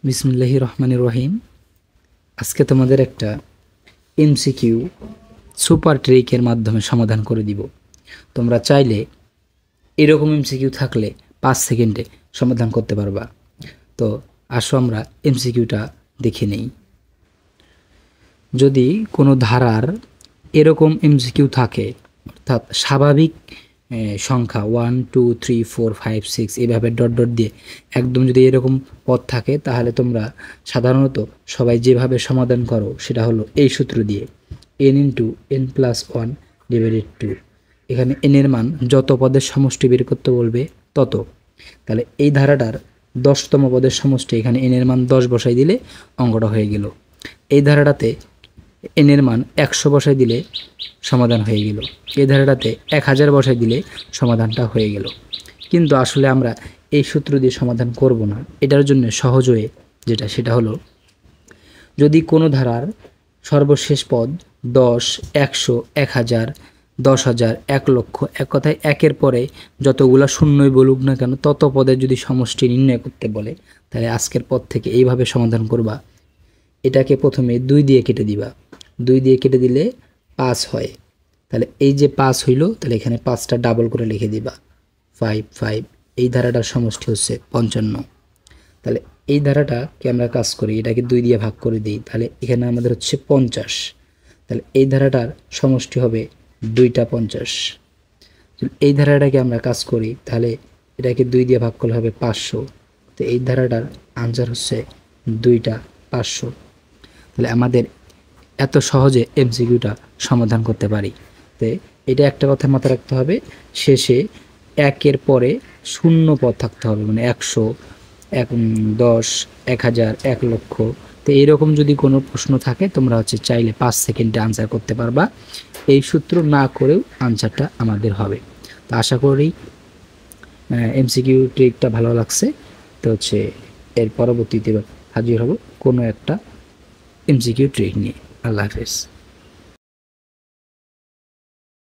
বিসমিল্লাহির রহমানির রহিম। আজকে তোমাদের একটা এমসিকিউ সুপার ট্রিকের মাধ্যমে সমাধান করে দিব। তোমরা চাইলে এরকম এমসিকিউ থাকলে 5 সেকেন্ডে সমাধান করতে পারবা। তো আসো আমরা এমসিকিউটা দেখে নেই। যদি কোনো ধারার এরকম এমসিকিউ থাকে, অর্থাৎ স্বাভাবিক সংখ্যা 1 2 3 4 5 6 এইভাবে ডট ডট দিয়ে একদম যদি এরকম পদ থাকে, তাহলে তোমরা সাধারণত সবাই যেভাবে সমাধান করো সেটা হলো এই সূত্র দিয়ে n into n plus 1 divided 2। এখানে n এর মান যত পদের সমষ্টি বের করতে বলবে তত। তাহলে এই ধারাটার 10তম পদের সমষ্টি, এখানে n এর মান 10 বসাই দিলে অঙ্কটা হয়ে গেল। এই ধারাটাতে n এর মান 100 বসাই দিলে সমাধান হয়ে গেল। এই ধারাটাতে 1000 বসাই দিলে সমাধানটা হয়ে গেল। কিন্তু আসলে আমরা এই সূত্র দিয়ে সমাধান করব না। এটার জন্য সহজ হয়ে যেটা, সেটা হলো যদি কোনো ধারার সর্বশেষ পদ 10 100 1000 10,000 1 লক্ষ, এক কথায় একের পরে যতগুলা শূন্যই বলুক না কেন তত পদের যদি সমষ্টি নির্ণয় করতে বলে, তাহলে আজকের পদ থেকে এইভাবে সমাধান করবা। এটাকে প্রথমে 2 দিয়ে কেটে দিবা। 2 দিয়ে কেটে দিলে 5 হয়। তাহলে এই যে 5 হইল, তাহলে এখানে 5টা ডাবল করে লিখে দিবা 5 5। এই ধারাটার সমষ্টি হচ্ছে 55। তাহলে এই ধারাটাকে আমরা কাজ করি, এটাকে 2 দিয়ে ভাগ করে দিই, তাহলে এখানে আমাদের হচ্ছে 50। তাহলে এই ধারাটার সমষ্টি হবে 2টা 50। এই ধারাটাকে আমরা কাজ করি, তাহলে এটাকে 2 দিয়ে ভাগ করলে হবে 500। তো এই ধারাটার আনসার হচ্ছে 2টা 500। তাহলে আমাদের এত সহজে এমসিকিউটা সমাধান করতে পারি। তো এটা একটা কথা মাথায় রাখতে হবে, শেষে একের পরে শূন্য পদ থাকতে হবে, মানে 100 10 1000 1 লক্ষ। তো এইরকম যদি কোনো প্রশ্ন থাকে, তোমরা চাইলে 5 সেকেন্ডে আনসার করতে পারবা। এই সূত্র না করেও আনসারটা আমাদের হবে। তো আশা করি এমসিকিউ ট্রিকটা ভালো লাগছে। তো এর পরবর্তীতে হাজির হব কোনো একটা এমসিকিউ ট্রিক নিয়ে। আল্লাহ হাফেজ।